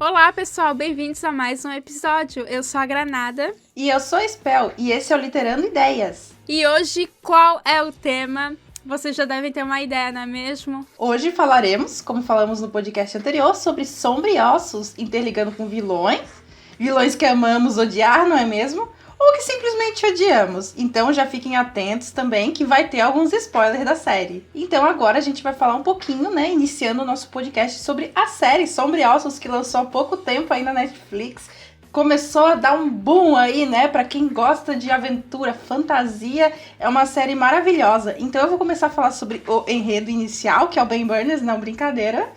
Olá, pessoal, bem-vindos a mais um episódio. Eu sou a Granada. E eu sou a Spell, e esse é o Literando Ideias. E hoje, qual é o tema? Vocês já devem ter uma ideia, não é mesmo? Hoje falaremos, como falamos no podcast anterior, sobre Sombra e Ossos, interligando com vilões. Vilões que amamos odiar, não é mesmo? Ou que simplesmente odiamos. Então já fiquem atentos também que vai ter alguns spoilers da série. Então agora a gente vai falar um pouquinho, né, iniciando o nosso podcast sobre a série Sombra e Ossos, que lançou há pouco tempo aí na Netflix. Começou a dar um boom aí, né, pra quem gosta de aventura, fantasia, é uma série maravilhosa. Então eu vou começar a falar sobre o enredo inicial, que é o Ben Burners, não, brincadeira.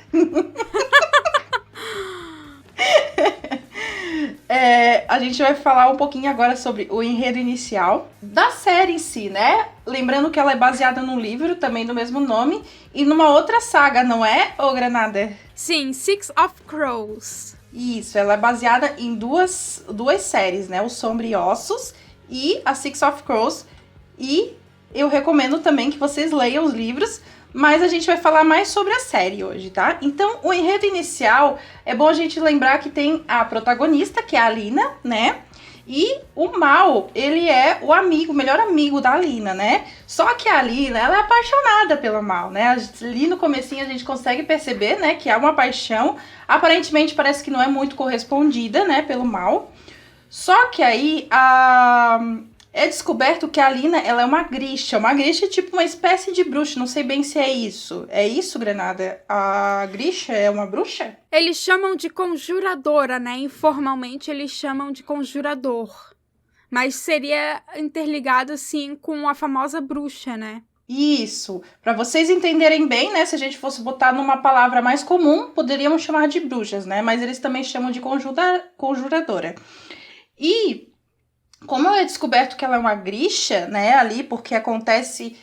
A gente vai falar um pouquinho agora sobre o enredo inicial da série em si, né? Lembrando que ela é baseada num livro também do mesmo nome e numa outra saga, não é, ô Granada? Sim, Six of Crows. Isso, ela é baseada em duas séries, né? O Sombra e Ossos e a Six of Crows. E eu recomendo também que vocês leiam os livros, mas a gente vai falar mais sobre a série hoje, tá? Então, o enredo inicial, é bom a gente lembrar que tem a protagonista, que é a Alina, né? E o Mal, ele é o melhor amigo da Alina, né? Só que a Alina, ela é apaixonada pelo Mal, né? Ali no comecinho a gente consegue perceber, né, que há uma paixão. Aparentemente parece que não é muito correspondida, né, pelo Mal. Só que aí é descoberto que a Alina, ela é uma Grisha. Uma Grisha é tipo uma espécie de bruxa, não sei bem se é isso. É isso, Granada? A Grisha é uma bruxa? Eles chamam de conjuradora, né? Informalmente eles chamam de conjurador. Mas seria interligado, assim, com a famosa bruxa, né? Isso. Para vocês entenderem bem, né? Se a gente fosse botar numa palavra mais comum, poderíamos chamar de bruxas, né? Mas eles também chamam de conjuradora. E como é descoberto que ela é uma Grisha, né, ali, porque acontece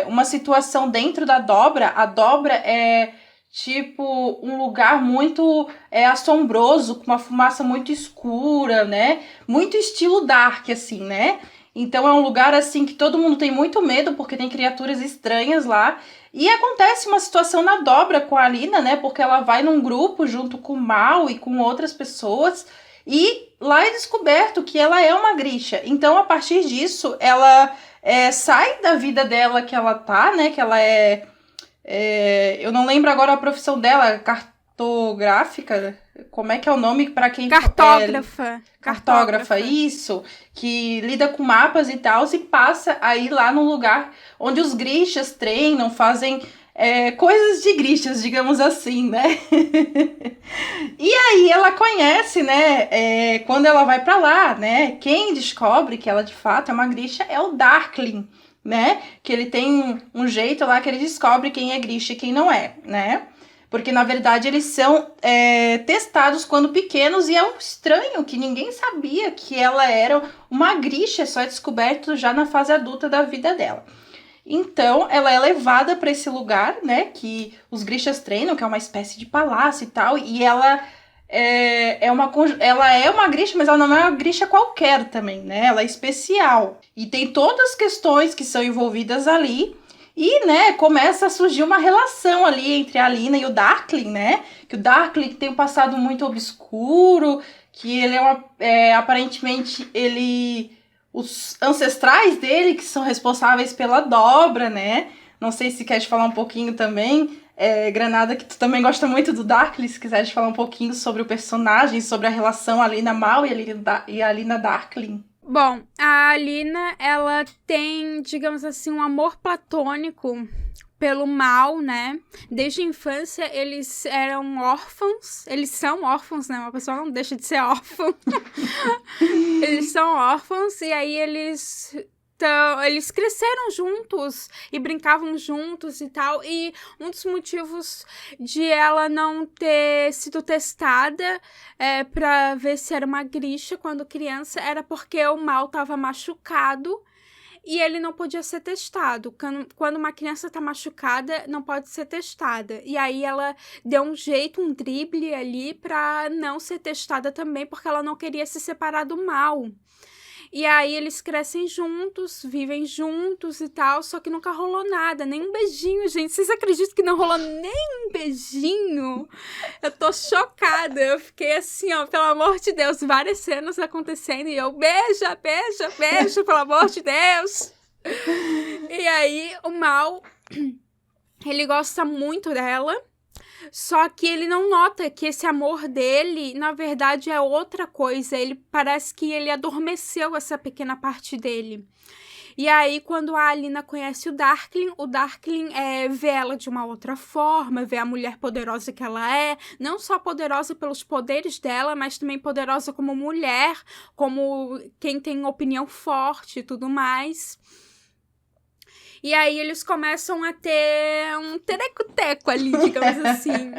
uma situação dentro da Dobra, a Dobra é tipo um lugar muito assombroso, com uma fumaça muito escura, né, muito estilo Dark, assim, né, então é um lugar, assim, que todo mundo tem muito medo, porque tem criaturas estranhas lá, e acontece uma situação na Dobra com a Alina, né, porque ela vai num grupo junto com o Mal e com outras pessoas, e lá é descoberto que ela é uma Grisha. Então, a partir disso, ela sai da vida dela que ela tá, né? Que ela eu não lembro agora a profissão dela, cartográfica. Como é que é o nome para quem... Cartógrafa. Cartógrafa, isso. Que lida com mapas e tal, e passa aí lá no lugar onde os Grishas treinam, fazem... coisas de Grishas, digamos assim, né? E aí ela conhece, né? Quando ela vai pra lá, né? Quem descobre que ela de fato é uma Grisha é o Darkling, né? Que ele tem um jeito lá que ele descobre quem é Grisha e quem não é, né? Porque na verdade eles são testados quando pequenos e é um estranho que ninguém sabia que ela era uma Grisha, só é descoberto já na fase adulta da vida dela. Então, ela é levada para esse lugar, né, que os Grishas treinam, que é uma espécie de palácio e tal, e ela ela é uma Grisha, mas ela não é uma Grisha qualquer também, né, ela é especial. E tem todas as questões que são envolvidas ali, e, né, começa a surgir uma relação ali entre a Alina e o Darkling, né, que o Darkling tem um passado muito obscuro, que ele aparentemente, os ancestrais dele, que são responsáveis pela Dobra, né? Não sei se queres falar um pouquinho também, Granada, que tu também gosta muito do Darkling, se quiseres falar um pouquinho sobre o personagem, sobre a relação Alina Mal e a Alina Darkling. Bom, a Alina, ela tem, digamos assim, um amor platônico pelo Mal, né? Desde a infância, eles eram órfãos. Eles são órfãos, né? Uma pessoa não deixa de ser órfã. Eles são órfãos e aí eles cresceram juntos e brincavam juntos e tal. E um dos motivos de ela não ter sido testada pra ver se era uma Grisha quando criança era porque o Mal estava machucado. E ele não podia ser testado. Quando uma criança está machucada, não pode ser testada. E aí ela deu um jeito, um drible ali para não ser testada também, porque ela não queria se separar do Mal. E aí eles crescem juntos, vivem juntos e tal, só que nunca rolou nada, nem um beijinho, gente. Vocês acreditam que não rolou nem um beijinho? Eu tô chocada, eu fiquei assim, ó, pelo amor de Deus, várias cenas acontecendo e eu, beija, beija, beija, pelo amor de Deus. E aí o Mal, ele gosta muito dela. Só que ele não nota que esse amor dele, na verdade, é outra coisa. Ele parece que ele adormeceu essa pequena parte dele. E aí, quando a Alina conhece o Darkling vê ela de uma outra forma, vê a mulher poderosa que ela é. Não só poderosa pelos poderes dela, mas também poderosa como mulher, como quem tem opinião forte e tudo mais. E aí eles começam a ter um tereco-teco ali, digamos assim.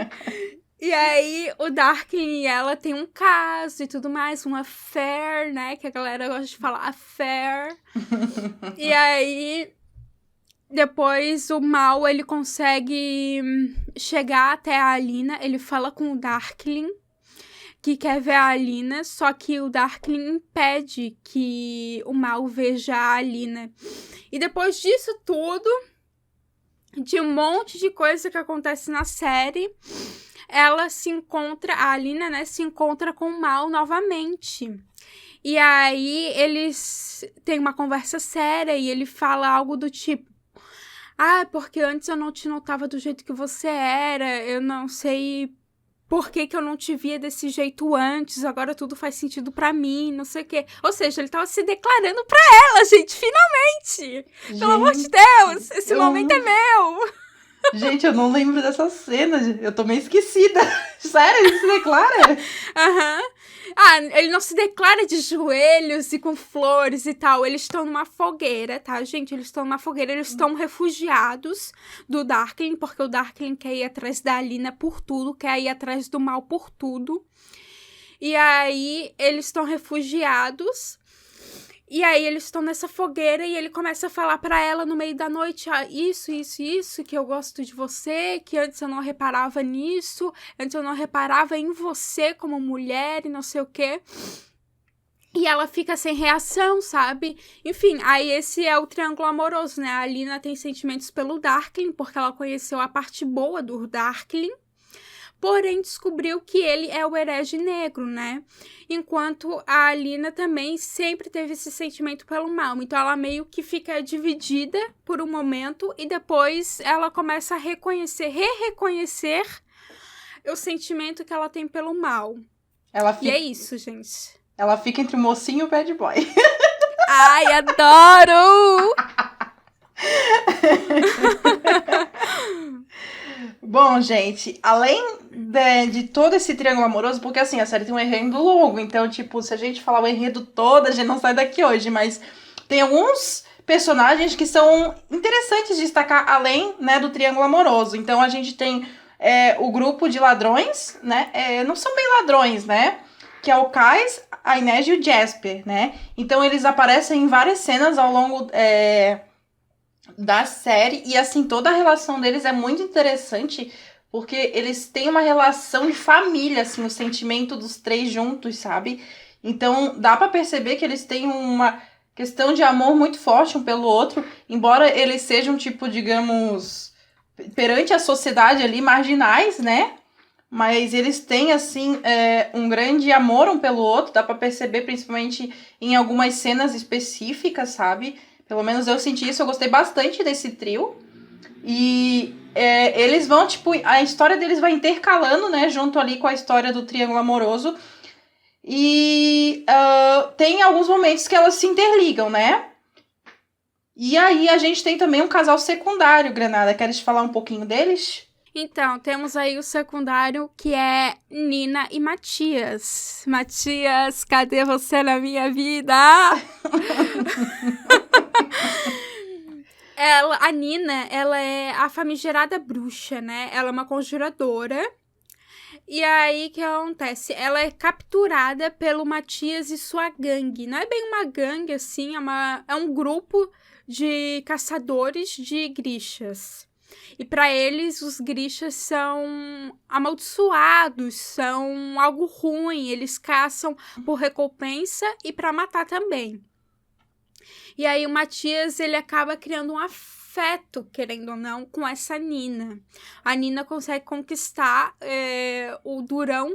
E aí o Darkling e ela tem um caso e tudo mais, um affair, né? Que a galera gosta de falar affair. E aí depois o Mal, ele consegue chegar até a Alina, ele fala com o Darkling que quer ver a Alina, só que o Darkling impede que o Mal veja a Alina. E depois disso tudo, de um monte de coisa que acontece na série, ela se encontra, a Alina, né, se encontra com o Mal novamente. E aí eles têm uma conversa séria e ele fala algo do tipo: porque antes eu não te notava do jeito que você era, eu não sei por que eu não te via desse jeito antes, agora tudo faz sentido pra mim, não sei o quê. Ou seja, ele tava se declarando pra ela, gente, finalmente! Pelo amor de Deus, esse momento é meu! Gente, eu não lembro dessa cena, eu tô meio esquecida. Sério, ele se declara? Aham. Ele não se declara de joelhos e com flores e tal. Eles estão numa fogueira, tá, gente? Eles estão numa fogueira, eles estão refugiados do Darkling, porque o Darkling quer ir atrás da Alina por tudo, quer ir atrás do Mal por tudo. E aí, eles estão refugiados. E aí, eles estão nessa fogueira e ele começa a falar pra ela no meio da noite: isso, que eu gosto de você, que antes eu não reparava nisso, antes eu não reparava em você como mulher e não sei o quê. E ela fica sem reação, sabe? Enfim, aí esse é o triângulo amoroso, né? A Alina tem sentimentos pelo Darkling, porque ela conheceu a parte boa do Darkling. Porém, descobriu que ele é o herege negro, né? Enquanto a Alina também sempre teve esse sentimento pelo Mal. Então, ela meio que fica dividida por um momento e depois ela começa a reconhecer o sentimento que ela tem pelo Mal. E é isso, gente. Ela fica entre o mocinho e o bad boy. Ai, adoro! Bom, gente, além de todo esse triângulo amoroso, porque assim, a série tem um enredo longo, então, tipo, se a gente falar o enredo todo, a gente não sai daqui hoje, mas tem alguns personagens que são interessantes de destacar além, né, do triângulo amoroso. Então, a gente tem o grupo de ladrões, né, não são bem ladrões, né, que é o Kais, a Inês e o Jasper, né, então eles aparecem em várias cenas ao longo da série, e assim, toda a relação deles é muito interessante, porque eles têm uma relação de família, assim, o sentimento dos três juntos, sabe? Então, dá pra perceber que eles têm uma questão de amor muito forte um pelo outro, embora eles sejam, tipo, digamos, perante a sociedade ali, marginais, né? Mas eles têm, assim, um grande amor um pelo outro, dá pra perceber, principalmente em algumas cenas específicas, sabe? Pelo menos eu senti isso, eu gostei bastante desse trio. E eles vão, tipo, a história deles vai intercalando, né, junto ali com a história do triângulo amoroso. E tem alguns momentos que elas se interligam, né? E aí a gente tem também um casal secundário, Granada. Queres falar um pouquinho deles? Então, temos aí o secundário, que é Nina e Matias. Matias, cadê você na minha vida? A Nina, ela é a famigerada bruxa, né? Ela é uma conjuradora. E aí, o que acontece? Ela é capturada pelo Matias e sua gangue. Não é bem uma gangue, assim, é um grupo de caçadores de grixas. E para eles, os grixas são amaldiçoados, são algo ruim. Eles caçam por recompensa e para matar também. E aí o Matias, ele acaba criando um afeto, querendo ou não, com essa Nina. A Nina consegue conquistar o Durão,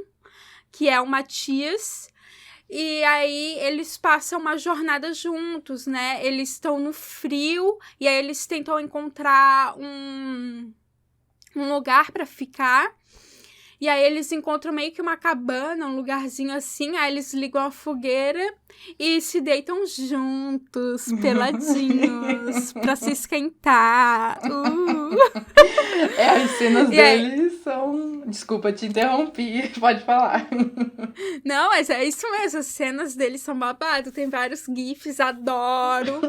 que é o Matias, e aí eles passam uma jornada juntos, né? Eles estão no frio, e aí eles tentam encontrar um lugar para ficar. E aí eles encontram meio que uma cabana, um lugarzinho assim, aí eles ligam a fogueira e se deitam juntos, peladinhos, pra se esquentar. As cenas deles são... Desculpa, te interrompi, pode falar. Não, mas é isso mesmo, as cenas deles são babado, tem vários gifs, adoro.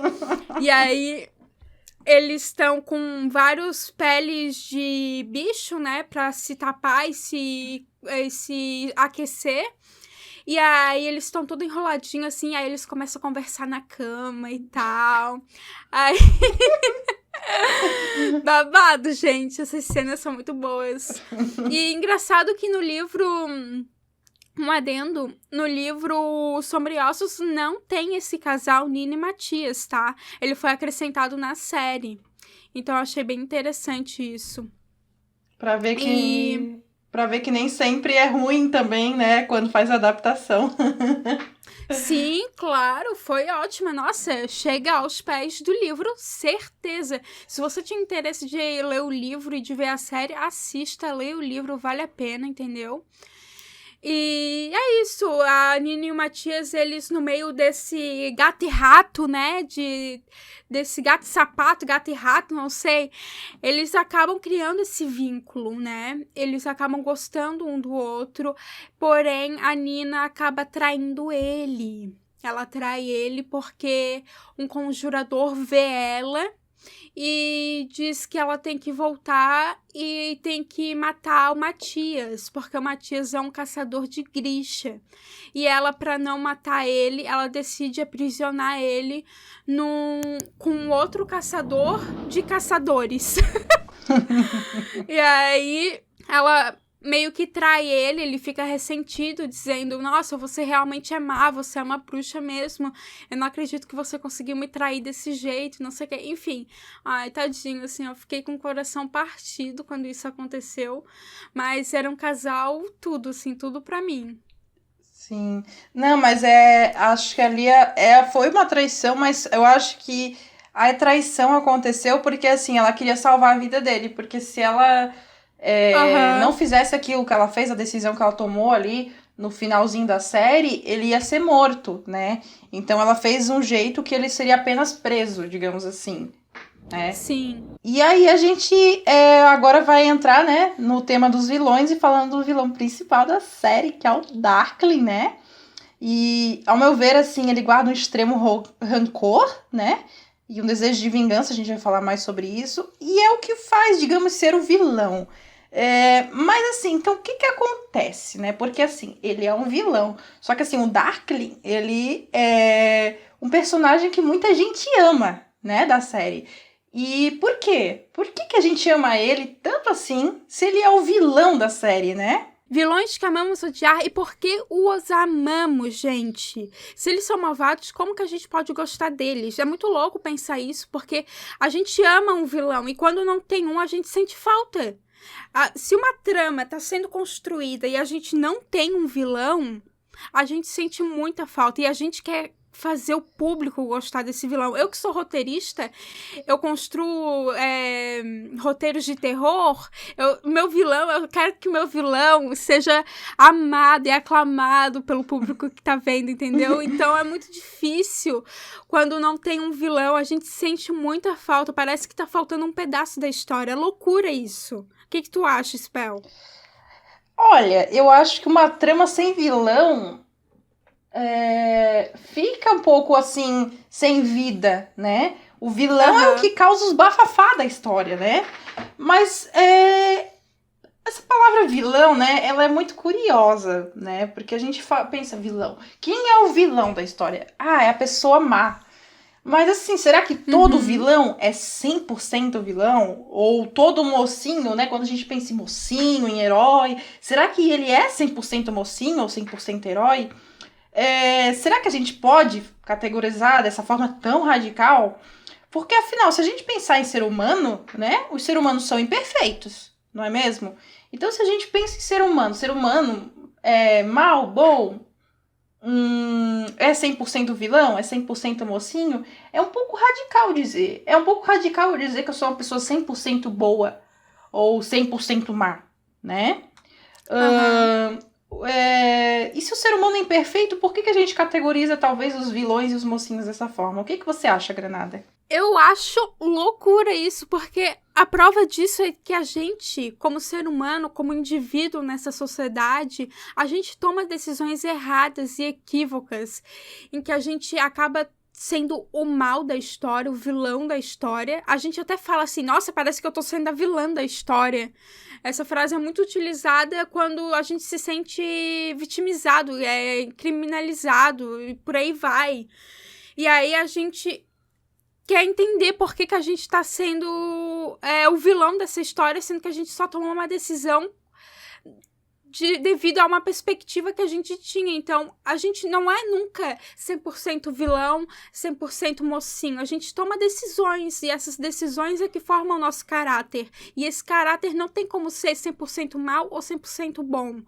E aí... Eles estão com vários peles de bicho, né? Pra se tapar e se aquecer. E aí eles estão todo enroladinho assim. Aí eles começam a conversar na cama e tal. Aí... Babado, gente. Essas cenas são muito boas. E engraçado que no livro... Um adendo, no livro Sombriossos não tem esse casal Nina e Matias, tá? Ele foi acrescentado na série. Então eu achei bem interessante isso. Pra ver que nem sempre é ruim também, né? Quando faz adaptação. Sim, claro, foi ótima. Nossa, chega aos pés do livro, certeza. Se você tinha interesse de ler o livro e de ver a série, assista, leia o livro, vale a pena, entendeu? E é isso, a Nina e o Matias, eles no meio desse gato e rato, né, desse gato e sapato, gato e rato, não sei, eles acabam criando esse vínculo, né, eles acabam gostando um do outro, porém a Nina acaba traindo ele, ela trai ele porque um conjurador vê ela e diz que ela tem que voltar e tem que matar o Matias, porque o Matias é um caçador de Grisha. E ela, para não matar ele, ela decide aprisionar ele com outro caçador de caçadores. E aí, ela... meio que trai ele fica ressentido, dizendo, nossa, você realmente é má, você é uma bruxa mesmo, eu não acredito que você conseguiu me trair desse jeito, não sei o que, enfim, ai, tadinho, assim, eu fiquei com o coração partido quando isso aconteceu, mas era um casal, tudo, assim, tudo pra mim. Sim, não, mas acho que ali foi uma traição, mas eu acho que a traição aconteceu porque, assim, ela queria salvar a vida dele, porque se ela... não fizesse aquilo que ela fez, a decisão que ela tomou ali no finalzinho da série, ele ia ser morto, né? Então ela fez um jeito que ele seria apenas preso, digamos assim, né? Sim. E aí a gente agora vai entrar, né, no tema dos vilões e falando do vilão principal da série, que é o Darkling, né? E, ao meu ver, assim, ele guarda um extremo rancor, né? E um desejo de vingança, a gente vai falar mais sobre isso. E é o que faz, digamos, ser o vilão. Mas assim, então o que acontece, né? Porque assim, ele é um vilão. Só que assim, o Darkling, ele é um personagem que muita gente ama, né? Da série. E por quê? Por que a gente ama ele tanto assim, se ele é o vilão da série, né? Vilões que amamos odiar e por que os amamos, gente? Se eles são malvados, como que a gente pode gostar deles? É muito louco pensar isso, porque a gente ama um vilão e quando não tem um, a gente sente falta. Se uma trama tá sendo construída e a gente não tem um vilão, a gente sente muita falta e a gente quer fazer o público gostar desse vilão. Eu que sou roteirista, eu construo roteiros de terror, eu quero que o meu vilão seja amado e aclamado pelo público que tá vendo, entendeu? Então é muito difícil quando não tem um vilão, a gente sente muita falta, parece que tá faltando um pedaço da história, é loucura isso. O que tu acha, Spell? Olha, eu acho que uma trama sem vilão fica um pouco assim, sem vida, né? O vilão é o que causa os bafafá da história, né? Mas essa palavra vilão, né? Ela é muito curiosa, né? Porque a gente pensa vilão. Quem é o vilão da história? É a pessoa má. Mas assim, será que todo vilão é 100% vilão? Ou todo mocinho, né? Quando a gente pensa em mocinho, em herói, será que ele é 100% mocinho ou 100% herói? Será que a gente pode categorizar dessa forma tão radical? Porque, afinal, se a gente pensar em ser humano, né? Os seres humanos são imperfeitos, não é mesmo? Então, se a gente pensa em ser humano é mal, bom, é 100% vilão, é 100% mocinho, é um pouco radical dizer. É um pouco radical dizer que eu sou uma pessoa 100% boa ou 100% má, né? Aham. E se o ser humano é imperfeito, por que a gente categoriza talvez os vilões e os mocinhos dessa forma? O que você acha, Granada? Eu acho loucura isso, porque a prova disso é que a gente, como ser humano, como indivíduo nessa sociedade, a gente toma decisões erradas e equívocas, em que a gente acaba sendo o mal da história, o vilão da história. A gente até fala assim, nossa, parece que eu tô sendo a vilã da história. Essa frase é muito utilizada quando a gente se sente vitimizado, criminalizado e por aí vai. E aí a gente quer entender por que a gente tá sendo o vilão dessa história, sendo que a gente só tomou uma decisão devido a uma perspectiva que a gente tinha. Então, a gente não é nunca 100% vilão, 100% mocinho. A gente toma decisões, e essas decisões é que formam o nosso caráter. E esse caráter não tem como ser 100% mal ou 100% bom.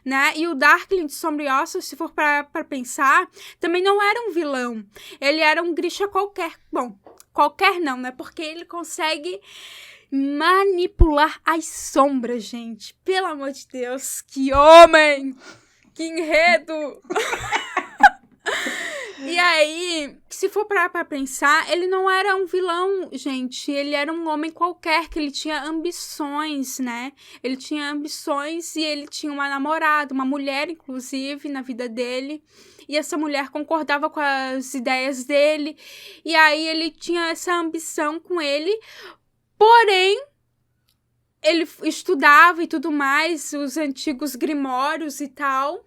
Né? E o Darkling de Sombra e Ossos, se for pra pensar, também não era um vilão. Ele era um Grisha qualquer. Bom, qualquer não, né? Porque ele consegue manipular as sombras, gente. Pelo amor de Deus, que homem! Que enredo! E aí, se for pra pensar, ele não era um vilão, gente. Ele era um homem qualquer, que ele tinha ambições, né? Ele tinha ambições e ele tinha uma namorada, uma mulher, inclusive, na vida dele. E essa mulher concordava com as ideias dele. E aí, ele tinha essa ambição com ele. Porém, ele estudava e tudo mais, os antigos grimórios e tal.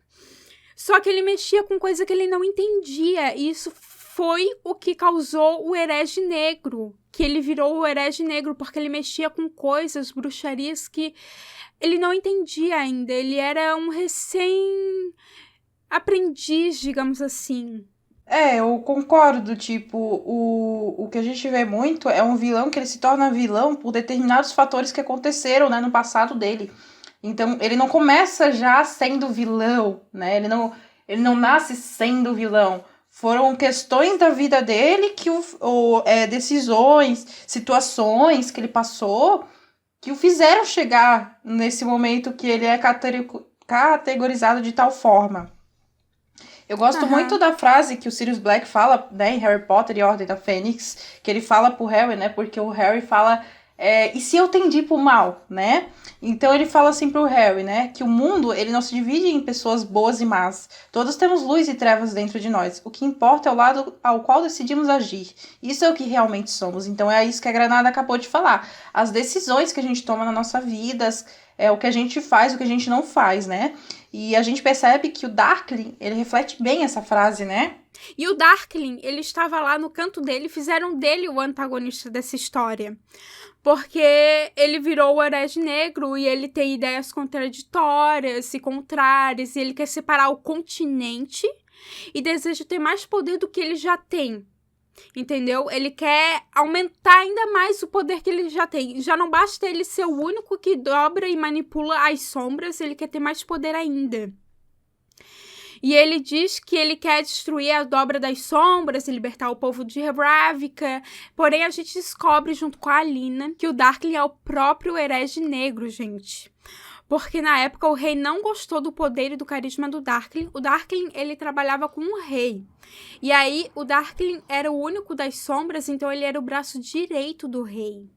Só que ele mexia com coisa que ele não entendia. E isso foi o que causou o herege negro. Que ele virou o herege negro, porque ele mexia com coisas, bruxarias que ele não entendia ainda. Ele era um recém-aprendiz, digamos assim. Eu concordo, tipo, o que a gente vê muito é um vilão que ele se torna vilão por determinados fatores que aconteceram, né, no passado dele. Então, ele não começa já sendo vilão, né, ele não nasce sendo vilão. Foram questões da vida dele, decisões, situações que ele passou, que o fizeram chegar nesse momento que ele é categorizado de tal forma. Eu gosto muito da frase que o Sirius Black fala, né, em Harry Potter e a Ordem da Fênix, que ele fala pro Harry, né, porque o Harry fala, e se eu tendi pro mal, né? Então ele fala assim pro Harry, né, que o mundo, ele não se divide em pessoas boas e más. Todos temos luz e trevas dentro de nós. O que importa é o lado ao qual decidimos agir. Isso é o que realmente somos. Então é isso que a Granada acabou de falar. As decisões que a gente toma na nossa vida, o que a gente faz, o que a gente não faz, né? E a gente percebe que o Darkling, ele reflete bem essa frase, né? E o Darkling, ele estava lá no canto dele, fizeram dele o antagonista dessa história. Porque ele virou o herege negro e ele tem ideias contraditórias e contrárias, e ele quer separar o continente e deseja ter mais poder do que ele já tem. Entendeu? Ele quer aumentar ainda mais o poder que ele já tem. Já não basta ele ser o único que dobra e manipula as sombras, ele quer ter mais poder ainda. E ele diz que ele quer destruir a dobra das sombras e libertar o povo de Ravnica. Porém, a gente descobre, junto com a Alina, que o Darkling é o próprio herege negro, gente. Porque na época o rei não gostou do poder e do carisma do Darkling. O Darkling, ele trabalhava com um rei. E aí, o Darkling era o único das sombras, então ele era o braço direito do rei.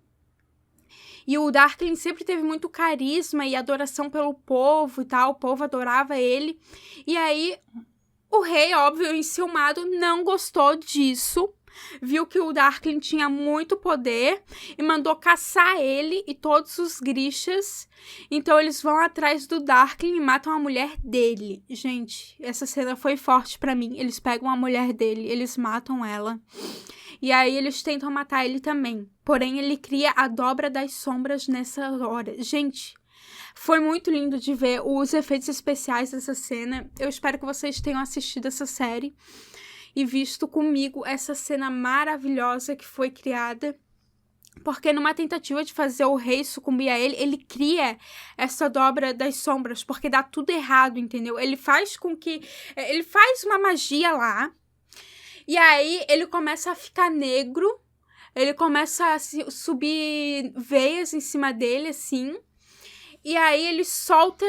E o Darkling sempre teve muito carisma e adoração pelo povo e tal. O povo adorava ele. E aí, o rei, óbvio, enciumado, não gostou disso. Viu que o Darkling tinha muito poder e mandou caçar ele e todos os Grishas. Então eles vão atrás do Darkling e matam a mulher dele. Gente, essa cena foi forte pra mim. Eles pegam a mulher dele, eles matam ela. E aí eles tentam matar ele também. Porém, ele cria a dobra das sombras nessa hora. Gente, Foi muito lindo de ver os efeitos especiais dessa cena. Eu espero que vocês tenham assistido essa série e visto comigo essa cena maravilhosa que foi criada. Porque numa tentativa de fazer o rei sucumbir a ele, ele cria essa dobra das sombras, porque dá tudo errado, entendeu? Ele faz uma magia lá, e aí ele começa a ficar negro, ele começa a subir veias em cima dele, assim, e aí ele solta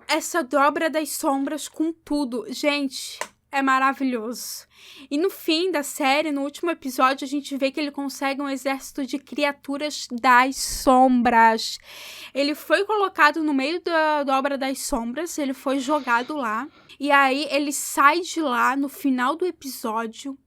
essa dobra das sombras com tudo. Gente, é maravilhoso. E no fim da série, no último episódio, a gente vê que ele consegue um exército de criaturas das sombras. Ele foi colocado no meio da obra das sombras, ele foi jogado lá. E aí ele sai de lá no final do episódio,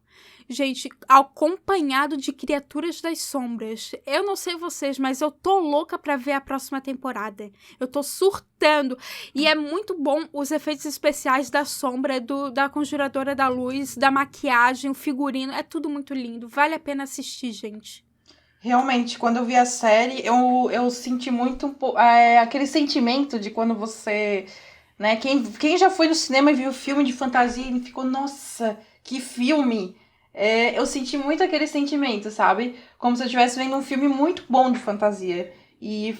gente, acompanhado de criaturas das sombras. Eu não sei vocês, mas eu tô louca pra ver a próxima temporada. Eu tô surtando. E é muito bom os efeitos especiais da sombra, da Conjuradora da Luz, da maquiagem, o figurino. É tudo muito lindo. Vale a pena assistir, gente. Realmente, quando eu vi a série, eu senti muito aquele sentimento de quando você... né, quem já foi no cinema e viu filme de fantasia e ficou, nossa, que filme... eu senti muito aquele sentimento, sabe? Como se eu estivesse vendo um filme muito bom de fantasia. E,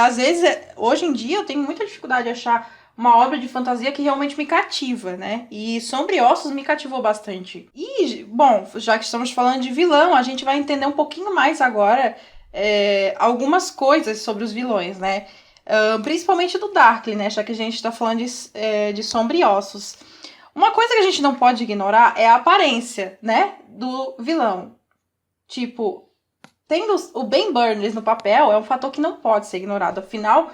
às vezes, hoje em dia, eu tenho muita dificuldade de achar uma obra de fantasia que realmente me cativa, né? E Sombriossos me cativou bastante. E, bom, já que estamos falando de vilão, a gente vai entender um pouquinho mais agora algumas coisas sobre os vilões, né? Principalmente do Darkling, né? Já que a gente está falando de Sombriossos. Uma coisa que a gente não pode ignorar é a aparência, né, do vilão. Tipo, tendo o Ben Burners no papel é um fator que não pode ser ignorado. Afinal,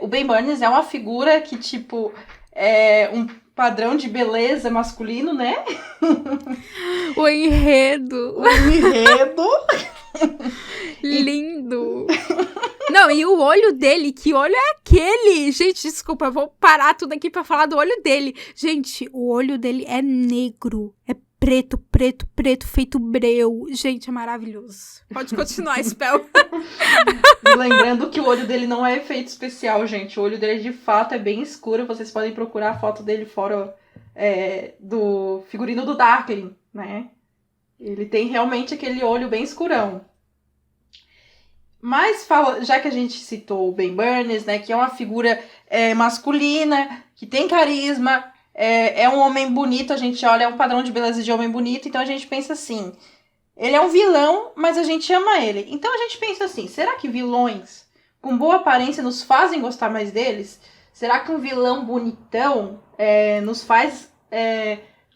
o Ben Burners é uma figura que, tipo, é um padrão de beleza masculino, né? O enredo. O enredo. Lindo. Não, e o olho dele, que olho é aquele? Gente, desculpa, eu vou parar tudo aqui pra falar do olho dele. Gente, o olho dele é negro, é preto, preto, preto, feito breu. Gente, é maravilhoso. Pode continuar, Spell. Lembrando que o olho dele não é efeito especial, gente. O olho dele, de fato, é bem escuro. Vocês podem procurar a foto dele fora do figurino do Darkling, né? Ele tem realmente aquele olho bem escurão. Mas, já que a gente citou o Ben Burners, né, que é uma figura masculina, que tem carisma, é um homem bonito, a gente olha, é um padrão de beleza de homem bonito, então a gente pensa assim, ele é um vilão, mas a gente ama ele. Então a gente pensa assim, será que vilões com boa aparência nos fazem gostar mais deles? Será que um vilão bonitão nos faz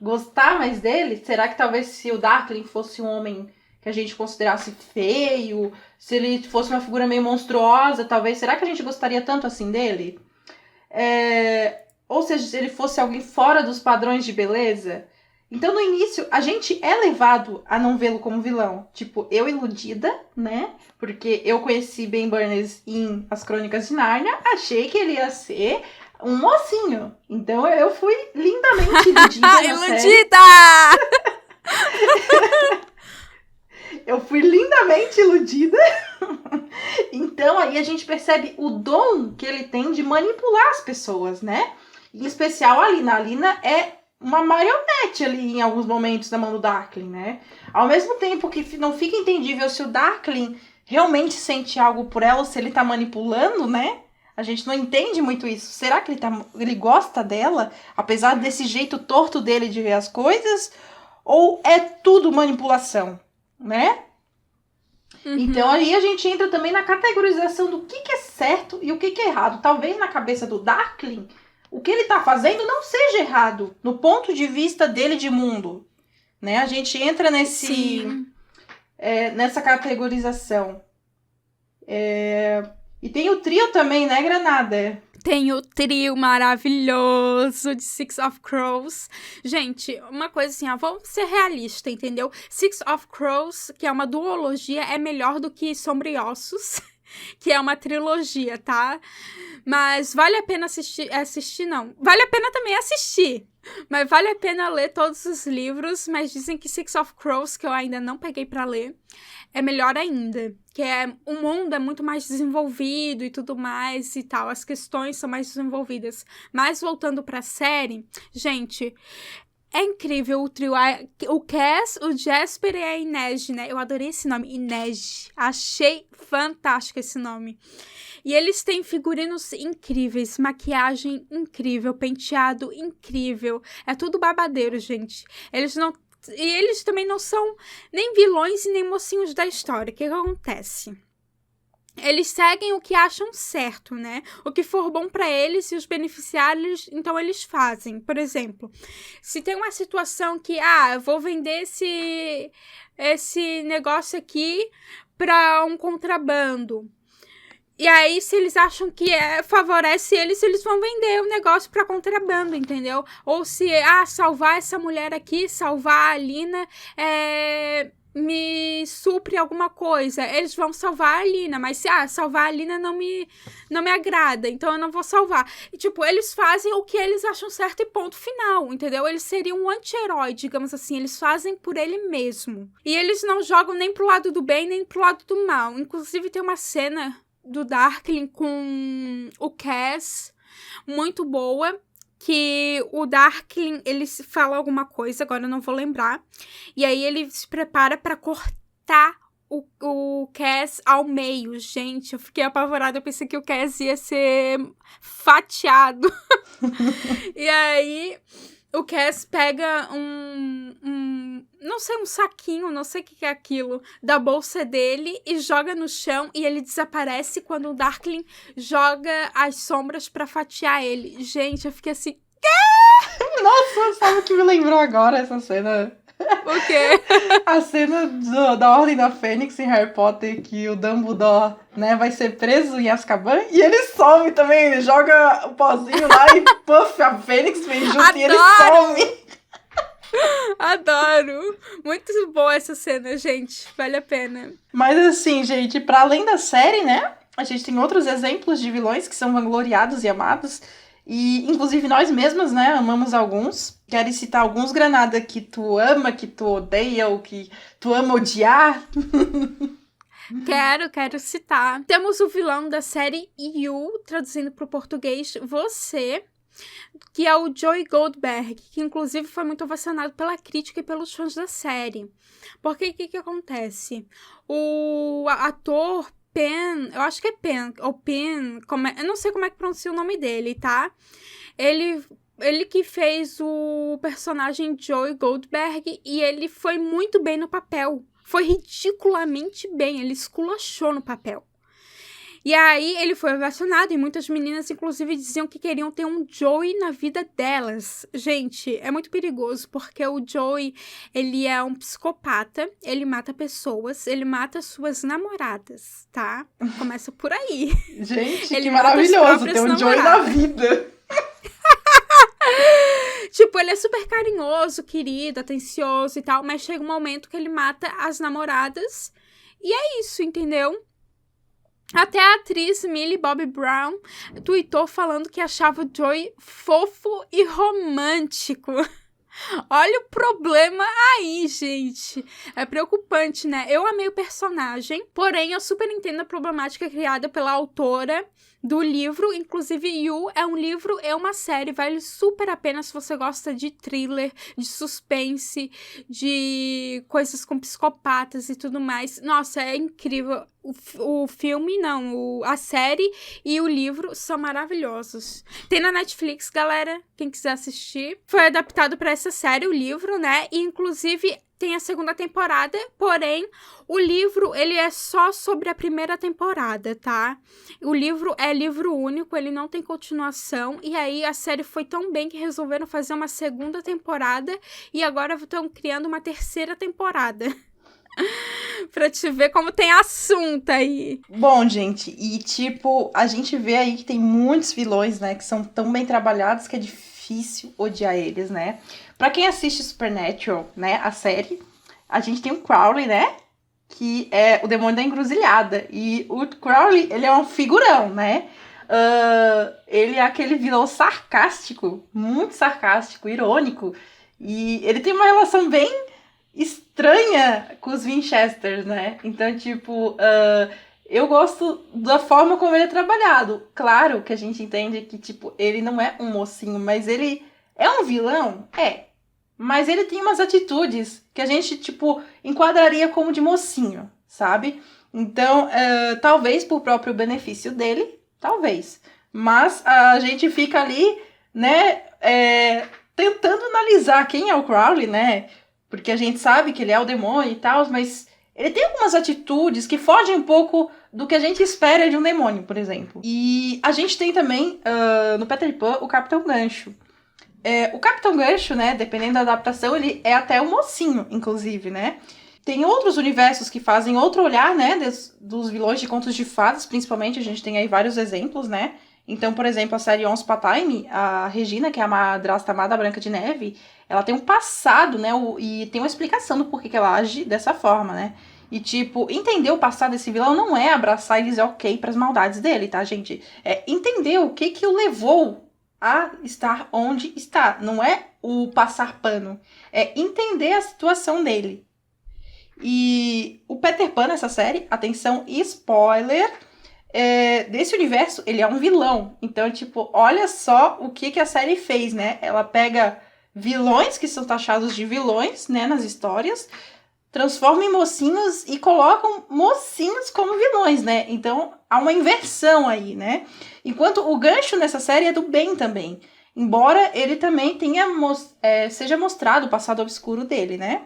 gostar mais dele? Será que talvez se o Darkling fosse um homem que a gente considerasse feio, se ele fosse uma figura meio monstruosa, talvez, será que a gente gostaria tanto assim dele? Ou seja, se ele fosse alguém fora dos padrões de beleza? Então, no início, a gente é levado a não vê-lo como vilão. Tipo, eu iludida, né? Porque eu conheci Ben Burners em As Crônicas de Nárnia, achei que ele ia ser um mocinho. Então, eu fui lindamente iludida na iludida! Eu fui lindamente iludida. Então, aí a gente percebe o dom que ele tem de manipular as pessoas, né? Em especial a Alina. A Alina é uma marionete ali em alguns momentos na mão do Darkling, né? Ao mesmo tempo que não fica entendível se o Darkling realmente sente algo por ela ou se ele tá manipulando, né? A gente não entende muito isso. Será que ele gosta dela, apesar desse jeito torto dele de ver as coisas? Ou é tudo manipulação? Né? Uhum. Então aí a gente entra também na categorização do que é certo e o que é errado. Talvez na cabeça do Darkling, o que ele tá fazendo não seja errado, no ponto de vista dele de mundo. Né? A gente entra nessa categorização. E tem o trio também, né, Granada? Tem o trio maravilhoso de Six of Crows. Gente, uma coisa assim, vamos ser realistas, entendeu? Six of Crows, que é uma duologia, é melhor do que Sombriossos. que é uma trilogia, tá? Mas vale a pena assistir não. Vale a pena também assistir. Mas vale a pena ler todos os livros, mas dizem que Six of Crows, que eu ainda não peguei pra ler, é melhor ainda. Que o mundo é muito mais desenvolvido e tudo mais e tal. As questões são mais desenvolvidas. Mas voltando pra série, gente, é incrível o trio. O Cass, o Jasper e a Inej, né? Eu adorei esse nome, Inej. Achei fantástico esse nome. E eles têm figurinos incríveis, maquiagem incrível, penteado incrível. É tudo babadeiro, gente. E eles também não são nem vilões e nem mocinhos da história. O que acontece? Eles seguem o que acham certo, né? O que for bom pra eles e os beneficiários, então eles fazem. Por exemplo, se tem uma situação que, eu vou vender esse negócio aqui pra um contrabando. E aí, se eles acham que favorece eles vão vender o negócio pra contrabando, entendeu? Ou se, salvar essa mulher aqui, salvar a Alina, me supre alguma coisa. Eles vão salvar a Alina, mas se, salvar a Alina não me agrada, então eu não vou salvar. E, tipo, eles fazem o que eles acham certo e ponto final, entendeu? Eles seriam um anti-herói, digamos assim. Eles fazem por ele mesmo. E eles não jogam nem pro lado do bem, nem pro lado do mal. Inclusive, tem uma cena do Darkling com o Cass, muito boa, que o Darkling, ele fala alguma coisa, agora eu não vou lembrar, e aí ele se prepara pra cortar o Cass ao meio. Gente, eu fiquei apavorada, eu pensei que o Cass ia ser fatiado. E aí o Cass pega não sei, um saquinho, não sei o que é aquilo, da bolsa dele e joga no chão e ele desaparece quando o Darkling joga as sombras pra fatiar ele. Gente, eu fiquei assim, quê? Nossa, sabe o que me lembrou agora essa cena? O quê? A cena da Ordem da Fênix em Harry Potter, que o Dumbledore, né, vai ser preso em Azkaban e ele some também, ele joga o pozinho lá e puff, a Fênix vem junto. Adoro! E ele some. Adoro! Muito boa essa cena, gente. Vale a pena. Mas assim, gente, para além da série, né, a gente tem outros exemplos de vilões que são vangloriados e amados. E, inclusive, nós mesmas, né, amamos alguns. Quero citar alguns, Granada, que tu ama, que tu odeia, ou que tu ama odiar? Quero citar. Temos o vilão da série You, traduzindo para o português, Você, que é o Joey Goldberg, que inclusive foi muito ovacionado pela crítica e pelos fãs da série. Porque o que acontece? O ator Penn, eu acho que é Penn, ou Penn, eu não sei como é que pronuncia o nome dele, tá? Ele que fez o personagem Joey Goldberg e ele foi muito bem no papel. Foi ridiculamente bem, ele esculachou no papel. E aí ele foi ovacionado e muitas meninas, inclusive, diziam que queriam ter um Joey na vida delas. Gente, é muito perigoso, porque o Joey, ele é um psicopata, ele mata pessoas, ele mata suas namoradas, tá? Começa por aí. Gente, ele que maravilhoso ter um Joey na vida. Tipo, ele é super carinhoso, querido, atencioso e tal, mas chega um momento que ele mata as namoradas e é isso, entendeu? Até a atriz Millie Bobby Brown tweetou falando que achava o Joey fofo e romântico. Olha o problema aí, gente. É preocupante, né? Eu amei o personagem, porém eu super entendo a problemática criada pela autora do livro. Inclusive, You é um livro e uma série. Vale super a pena se você gosta de thriller, de suspense, de coisas com psicopatas e tudo mais. Nossa, é incrível. O filme, não, a série e o livro são maravilhosos. Tem na Netflix, galera, quem quiser assistir. Foi adaptado para essa série, o livro, né? E, inclusive, tem a segunda temporada, porém, o livro, ele é só sobre a primeira temporada, tá? O livro é livro único, ele não tem continuação, e aí a série foi tão bem que resolveram fazer uma segunda temporada e agora estão criando uma terceira temporada. Pra te ver como tem assunto aí. Bom, gente, e tipo, a gente vê aí que tem muitos vilões, né, que são tão bem trabalhados que é difícil odiar eles, né? Pra quem assiste Supernatural, né, a série, a gente tem o Crowley, né, que é o demônio da encruzilhada. E o Crowley, ele é um figurão, né? Ele é aquele vilão sarcástico, muito sarcástico, irônico. E ele tem uma relação bem estranha com os Winchesters, né? Então, tipo, eu gosto da forma como ele é trabalhado. Claro que a gente entende que, tipo, ele não é um mocinho, mas ele é um vilão? É. Mas ele tem umas atitudes que a gente, tipo, enquadraria como de mocinho, sabe? Então, talvez por próprio benefício dele, talvez. Mas a gente fica ali, né, tentando analisar quem é o Crowley, né? Porque a gente sabe que ele é o demônio e tal, mas ele tem algumas atitudes que fogem um pouco do que a gente espera de um demônio, por exemplo. E a gente tem também, no Peter Pan, o Capitão Gancho. O Capitão Gancho, né, dependendo da adaptação, ele é até um mocinho, inclusive, né? Tem outros universos que fazem outro olhar, né, dos vilões de contos de fadas, principalmente, a gente tem aí vários exemplos, né? Então, por exemplo, a série Once Upon a Time, a Regina, que é a madrasta amada Branca de Neve, ela tem um passado, né, e tem uma explicação do porquê que ela age dessa forma, né? E, tipo, entender o passado desse vilão não é abraçar e dizer ok pras maldades dele, tá, gente? É entender o que o levou a estar onde está. Não é o passar pano. É entender a situação dele. E o Peter Pan nessa série, atenção, spoiler, desse universo, ele é um vilão. Então, tipo, olha só o que a série fez, né? Ela pega vilões que são taxados de vilões, né, nas histórias, transforma em mocinhos e colocam mocinhos como vilões, né? Então, há uma inversão aí, né? Enquanto o Gancho nessa série é do bem também. Embora ele também tenha seja mostrado o passado obscuro dele, né?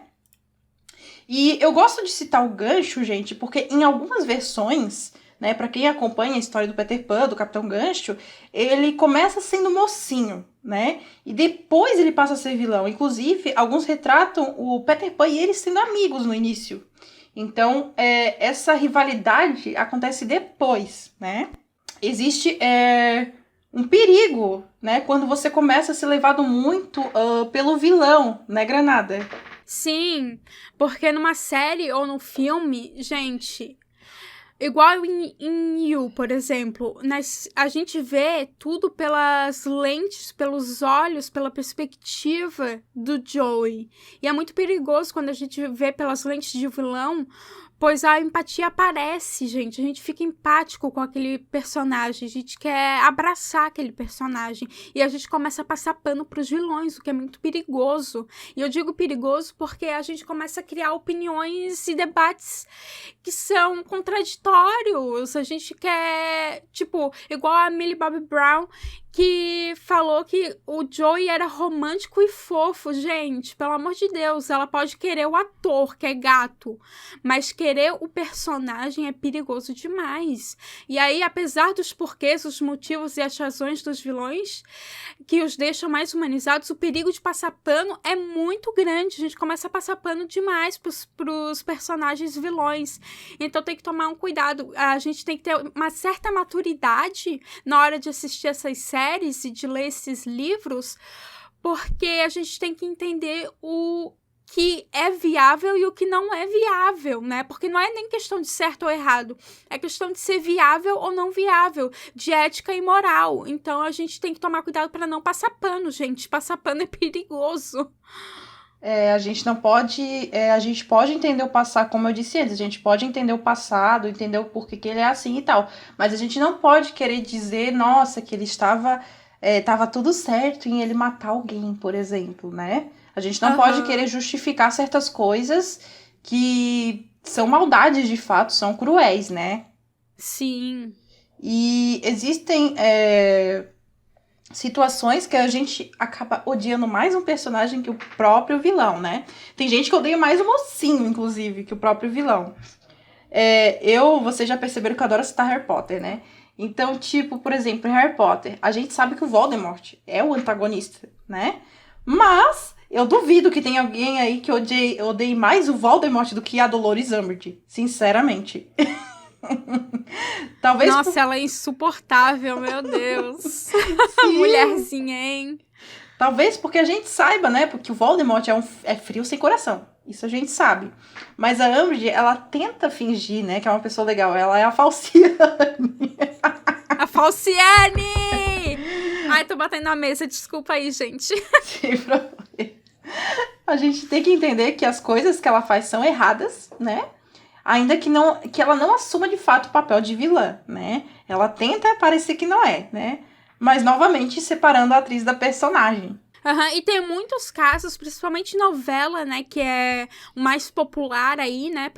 E eu gosto de citar o Gancho, gente, porque em algumas versões, né, para quem acompanha a história do Peter Pan, do Capitão Gancho, ele começa sendo mocinho, né? E depois ele passa a ser vilão. Inclusive, alguns retratam o Peter Pan e ele sendo amigos no início. Então, essa rivalidade acontece depois, né? Existe um perigo, né? Quando você começa a ser levado muito pelo vilão, né, Granada? Sim, porque numa série ou num filme, gente, igual em You, por exemplo, a gente vê tudo pelas lentes, pelos olhos, pela perspectiva do Joey. E é muito perigoso quando a gente vê pelas lentes de vilão, pois a empatia aparece, gente. A gente fica empático com aquele personagem. A gente quer abraçar aquele personagem. E a gente começa a passar pano pros vilões, o que é muito perigoso. E eu digo perigoso porque a gente começa a criar opiniões e debates que são contraditórios. A gente quer, tipo, igual a Millie Bobby Brown, que falou que o Joey era romântico e fofo. Gente, pelo amor de Deus, ela pode querer o ator, que é gato, mas querer o personagem é perigoso demais. E aí, apesar dos porquês, os motivos e as razões dos vilões que os deixam mais humanizados, o perigo de passar pano é muito grande. A gente começa a passar pano demais pros personagens vilões. Então tem que tomar um cuidado. A gente tem que ter uma certa maturidade na hora de assistir essas séries e de ler esses livros, porque a gente tem que entender o que é viável e o que não é viável, né? Porque não é nem questão de certo ou errado, é questão de ser viável ou não viável, de ética e moral. Então a gente tem que tomar cuidado para não passar pano, gente. Passar pano é perigoso. A gente não pode. A gente pode entender o passado, como eu disse antes, a gente pode entender o passado, entender o porquê que ele é assim e tal. Mas a gente não pode querer dizer, nossa, que ele estava tudo certo em ele matar alguém, por exemplo, né? A gente não pode querer justificar certas coisas que são maldades de fato, são cruéis, né? Sim. E existem situações que a gente acaba odiando mais um personagem que o próprio vilão, né? Tem gente que odeia mais o mocinho, inclusive, que o próprio vilão. Vocês já perceberam que eu adoro citar Harry Potter, né? Então, tipo, por exemplo, em Harry Potter, a gente sabe que o Voldemort é o antagonista, né? Mas eu duvido que tenha alguém aí que odeie mais o Voldemort do que a Dolores Umbridge, sinceramente. Talvez Nossa, ela é insuportável, meu Deus. Mulherzinha, hein? Talvez porque a gente saiba, né? Porque o Voldemort é frio sem coração. Isso a gente sabe. Mas a Umbridge, ela tenta fingir, né, que é uma pessoa legal. Ela é a Falciane. A Falciane! Ai, tô batendo na mesa, desculpa aí, gente. Sem problema. A gente tem que entender que as coisas que ela faz são erradas, né? Ainda que ela não assuma de fato o papel de vilã, né? Ela tenta parecer que não é, né? Mas, novamente, separando a atriz da personagem. E tem muitos casos, principalmente novela, né, que é o mais popular aí, né,